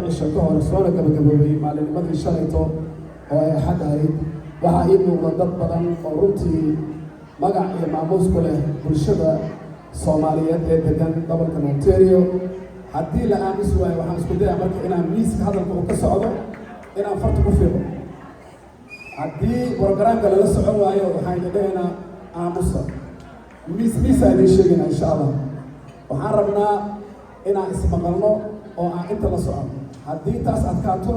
cisho ka hor soo gabagaboobay maalinnimadii shalayto oo ay axad ahayd waxaa ii muuqda dad badan oo runtii magac iyo maamuus ku leh bulshada Soomaaliyeed ee degan gobolka Ontario. haddii la aamus waayo waxaan isku dayaa marka inaan miiska hadalka uu ka socdo inaan farta ku fiiqo. haddii programka lala socon waayo waxaan idhaynaa aamusa miis aan sheegayna insha Allah. waxaan rabnaa inaan ismaqalno oo aan inta la socono. haddii taas adkaato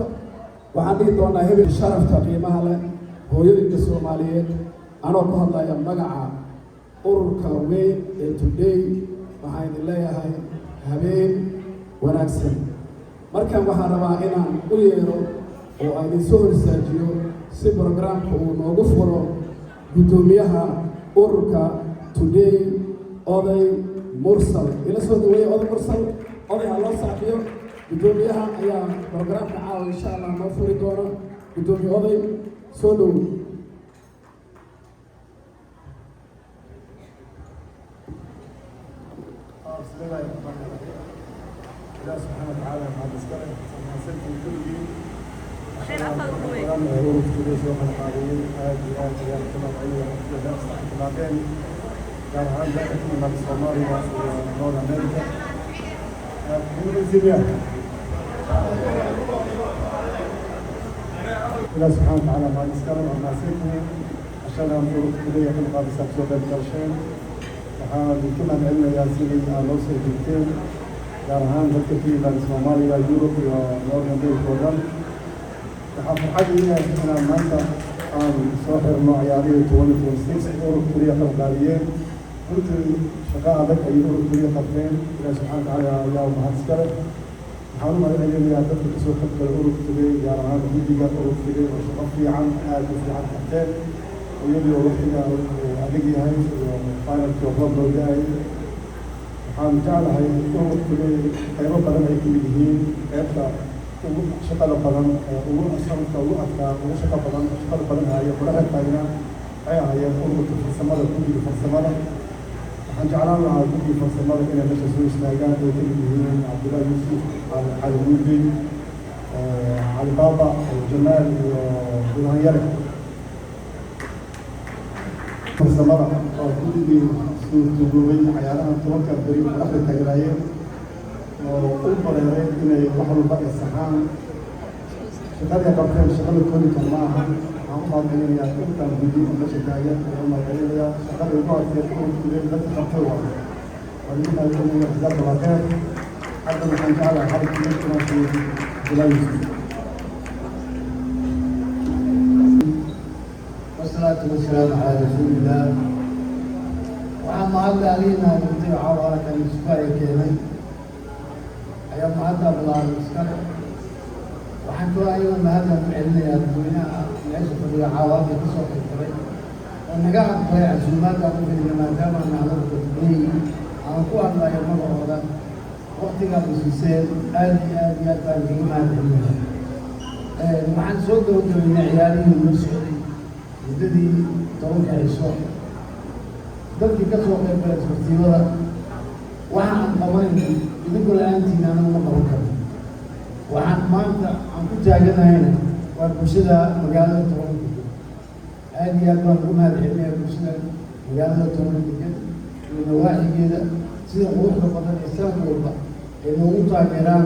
waxaan dhihi doonaa hebel sharafta qiimaha leh hooyooyinka Soomaaliyeed anoo ku hadlaya magaca ururka weyn ee Today waxaan idin leeyahay habeen wanaagsan. markaan waxaan rabaa inaan u yeero oo aan idin soo horsaajiyo si programka uu noogu furo gudoomiyaha ururka Today oday mursal ila soo dhaweeyo oday mursal oday ha loo saaxiyo gudoomiyaha ayaa programka caawa insha Allah noo furi doona. gudoomiye oday soo dhow. بسم الله الرحمن الرحيم. الله سبحانه وتعالى مع الدستور سنة كل جيل. عشان أخذ قوي. هو في ليش وقت القاضيين هذه كما قلنا في درس بعدين قال هذا من الصومالي ونور أمريكا. من الزبيان. الله سبحانه وتعالى مع الدستور مع سيكني عشان نقول كلية في القاضي سبسوب الكرشين. waxaan ku mahadcelinayaa sidii aad loo soo joogteen gaar ahaan dadka ka yimaada Soomaaliya, Yurub iyo North America oo dhan. waxaa farxad ii ah inaan maanta aan soo xirno ciyaarihii 2026 ururka keliya qalqaaliyeen. runtii shaqo adag ayay ururka keliya qabteen. Ilaahi subxaana watacaala ayaa u mahad iskale. waxaan u mahadcelinayaa dadka kasoo qaybgala ururka Today gaar ahaan guddiga ururka Today oo shaqo fiican aad u fiican qabteen. iyadoo waqtiga adag yahay finalkii oo roob loo da'ay. waxaan jeclahay ururka Today qaybo badan ay kamid yihiin qaybta ugu shaqada badan ugu asalka ugu adkaa ugu shaqada badan haya kulaha taagna ay ahaayeen ururka farsamada guddiga farsamada. waxaan jeclaan lahaa guddiga farsamada inay meesha soo istaagaan ay kamid yihiin Cabdullaahi Yuusuf cali muudi cali baaba jamaal iyo burhaan yare farsamada oo guddigii suurtagoobay ciyaaraha 10 beri madaxda taagnaayeen oo u bareeray inay wax walba ay saxaan. shaqada qabteen shaqada koolika ma aha. waxaan u mahadcelinayaa intaan guddiga meesha taagan oo mahadcelinayaa shaqada ugu adkeed ururkii dadka qabtay waa waliba mahadcelinayaa jazaaka Allah khayr. hadda waxaan jeclahay halkii inaan soo bilaabiyo. والصلاة والسلام على رسول الله. وعما عدى علينا نطيع عوارك الإسكاري كيمي أيام عدى بالله الإسكاري وحنكو أيضا هذا العلمي الدنيا العيشة في عوارك الإسكاري الكبير ونقاعد بيع الزمات في المكان نعمل تطبيق عن قوة الله يمر هذا وقت قبل السيسير آدي أدى الجماعة العلمية وعن سوق من عيالي المسعودي muddadii 10 cisho dadkii ka soo qayb galay festivalada waxaan qabanay idinku la'aantiin anagu ma qaban karno. waxaan maanta aan ku taaganahayna waa bulshada magaalada Toronto. aad iyo aad baan ugu mahadcelinayaa bulshada magaalada Toronto iyo nawaaxigeeda sida quruxda badan ee sanad walba ay noogu taageeraan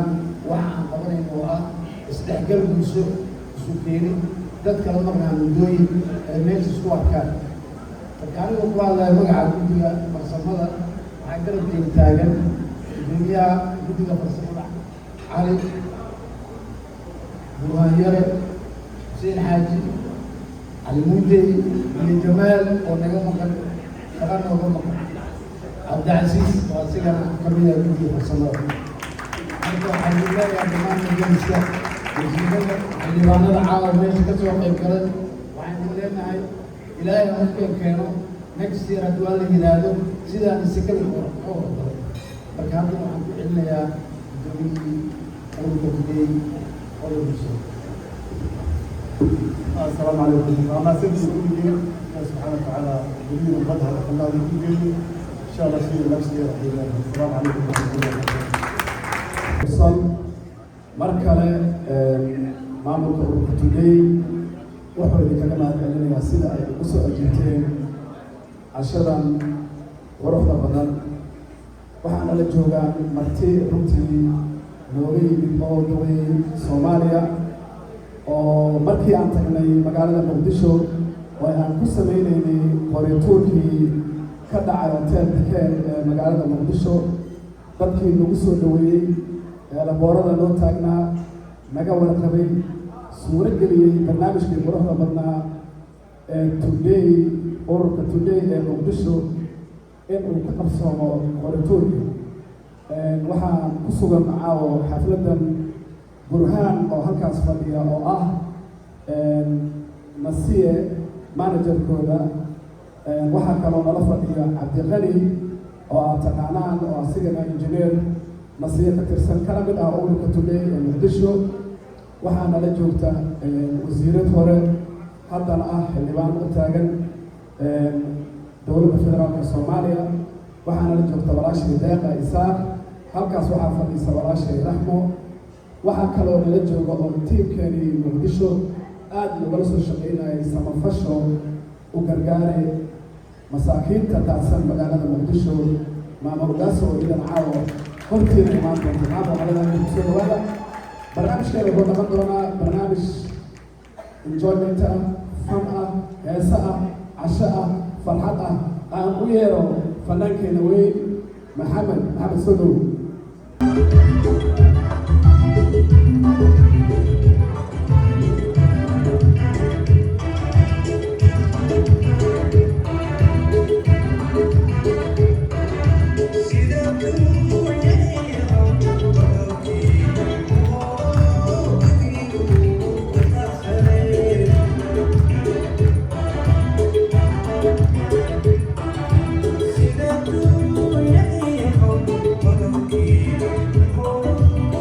waxa aan qabanayno oo ah isdhexgal bulsho isu keenin dadka la maqnaa muddooyin ay meesha isku arkaan. marka anigu ku hadlaya magaca guddiga farsamada waxaa garabkeyga taagan gudoomiyaha guddiga farsamada cali burhaan yare xuseen xaaji cali muudey iyo jamaal oo naga maqan shaqa nooga maqan cabdicasiis oo asigana kamid ah guddiga farsamada. marka waxaan leeyahay dhammaan majaliska wasiirada xildhibaanada caawa meesha ka soo qayb galan waxaan leenahay ilaahay halkeen keeno next year haddii waa la yidhaahdo sidaan isikada oo hormaray. marka hadda waxaan ku celinayaa gudoomiyihii ururka Today oday mursal. السلام عليكم. أنا سيدي كل الله سبحانه وتعالى يريد البدء الله يريد إن شاء الله شيء نفسي. السلام عليكم ورحمة الله وبركاته. mar kale maamulka ururka Today wuxuu idinkaga mahadcelinayaa sida ay u soo ajiibteen cashadan quruxda badan. waxaana la joogaan marti runtii nooga yimid mowduucii Soomaaliya oo markii aan tagnay magaalada Muqdisho oo aan ku sameynaynay qorituurkii ka dhacay hotel Dekeen ee magaalada Muqdisho. dadkii nagu soo dhaweeyey laboorada noo taagnaa naga warqabay suuro geliyey barnaamijkii quruxda badnaa ee Today ururka Today ee Muqdisho inuu ka qarsoomo qorituurka. waxaan ku sugan caawo xafladan burhaan oo halkaas fadhiya oo ah nasiye managerkooda. waxaa kaloo nala fadhiya cabdiqani oo aad taqaanaan oo asigana engineer nasiye ka tirsan kana mid ah ururka Today ee Muqdisho. waxaa nala joogta wasiirad hore haddana ah xildhibaan u taagan dowladda federaalka Soomaaliya. waxaa nala joogta walaashay Deeqa Isaaq. halkaas waxaa fadhiisa walaashay Raxmo. waxaa kaloo nala jooga oo tiimkeeni Muqdisho aad lagala soo shaqeynayay samafasho u gargaaray masaakiinta daadsan magaalada Muqdisho. maama Ugaas oo idan caawo hortiina imaan doonta maanta magaalada kusoo dhawaada. barnaamijkeena wuxuu noqon doonaa barnaamij enjoyment ah, fun ah, heesa ah, casho ah, farxad ah. aan u yeero fanaankeena weyn maxamed Sodow. Oh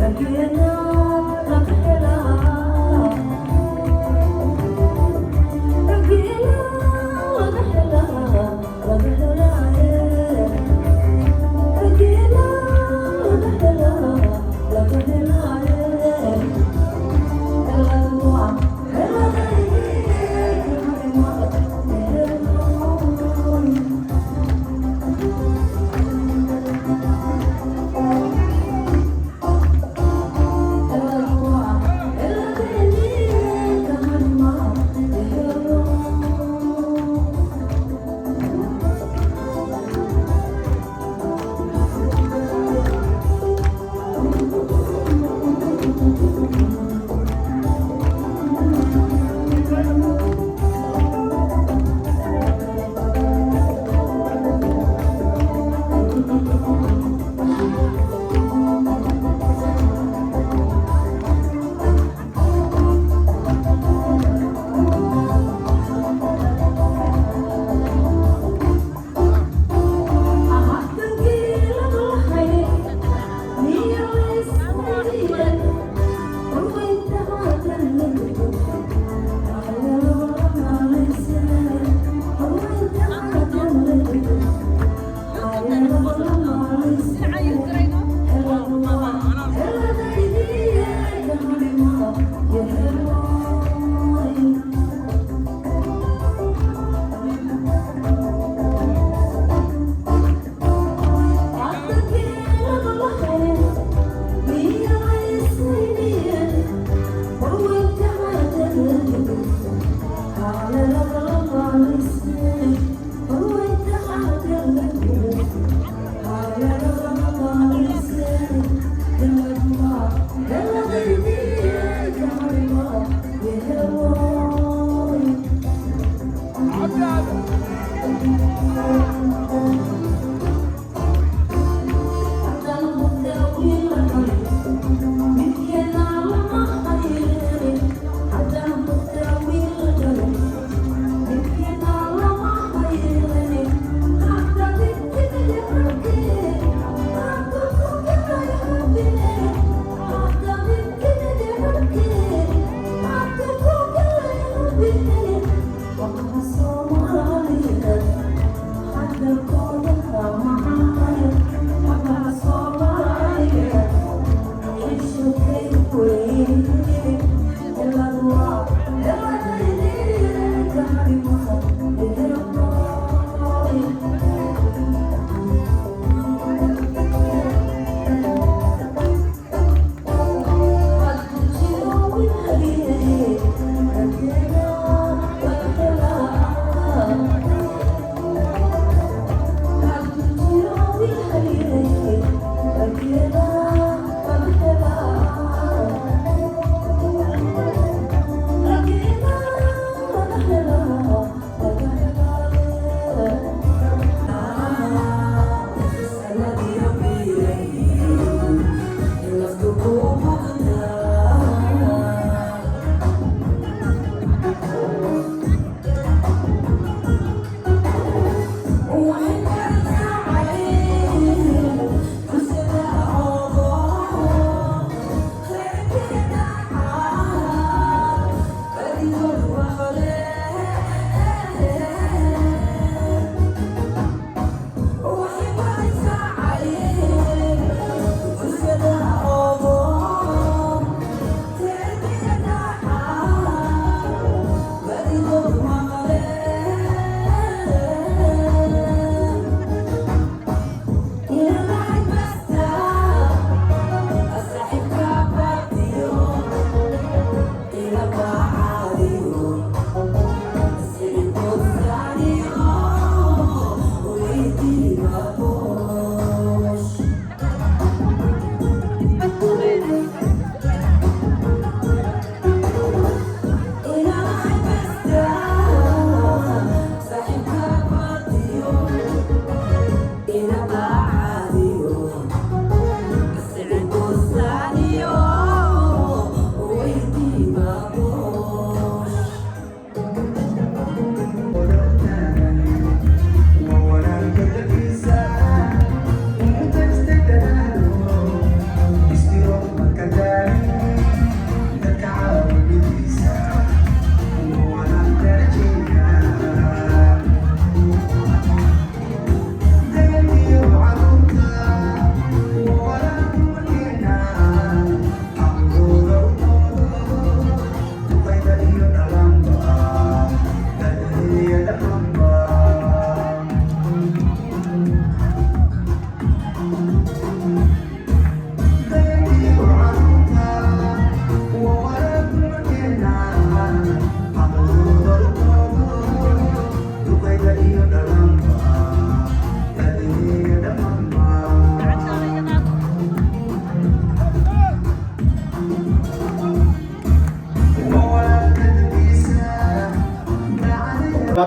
Again,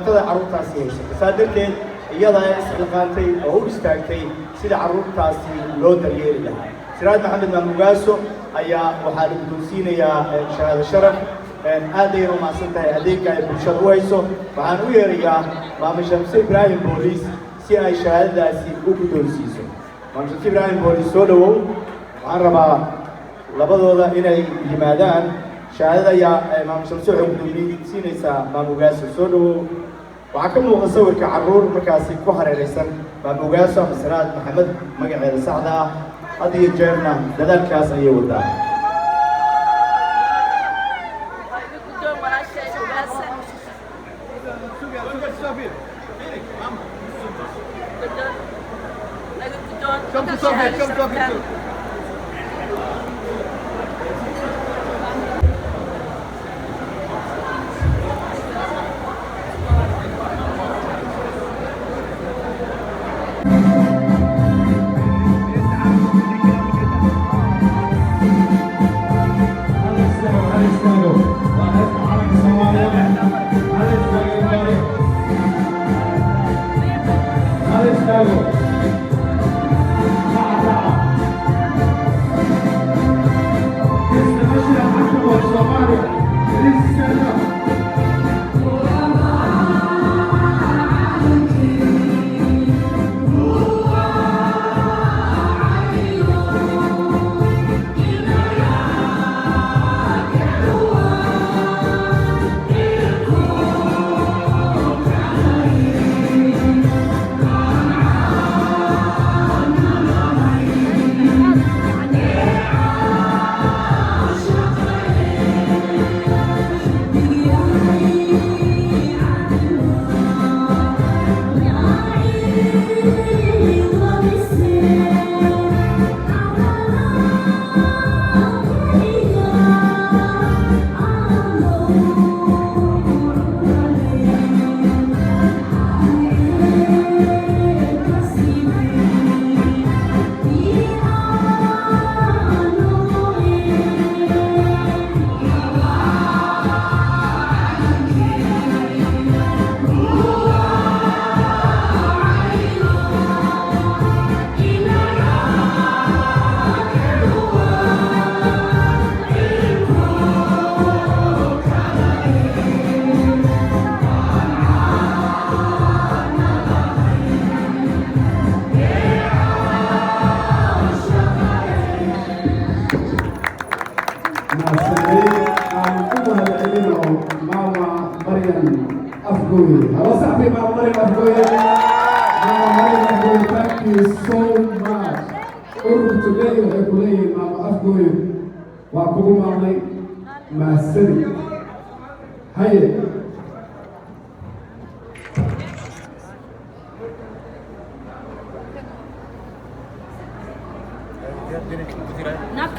dhibaatada carruurtaasi haysata saa darteed iyada ay isxilqaantay oo u istaagtay sida carruurtaasi loo daryeeli lahaa siraad maxamed maamugaaso ayaa waxaa la guddoonsiinayaa shahaado sharaf aad ayay u mahadsan tahay adeegga ay bulshada u hayso waxaan u yeerayaa maamo shamse ibraahim booliis si ay shahaadadaasi u guddoonsiiso maamo shamse ibraahim booliis soo dhawow waxaan rabaa labadooda inay yimaadaan shahaadada ayaa maamo shamse waxay guddoonsiinaysaa maamugaaso soo dhawow waxaa ka muuqda sawirka carruur markaasi ku hareeraysan maamugaaso ama siraad maxamed magaceeda saxda ah had iyo jeerna dadaalkaas ayay wadaa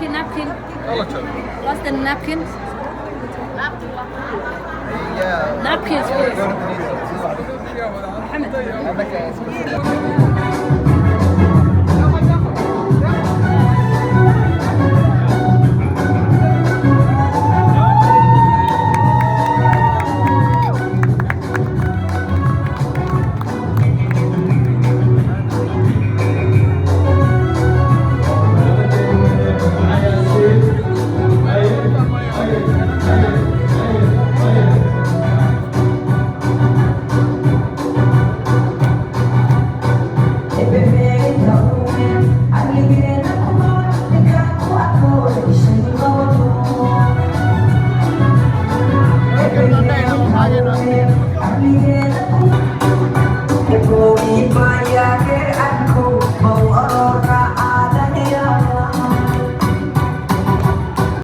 Napkin. What's the napkin? Napkins. Mohammed.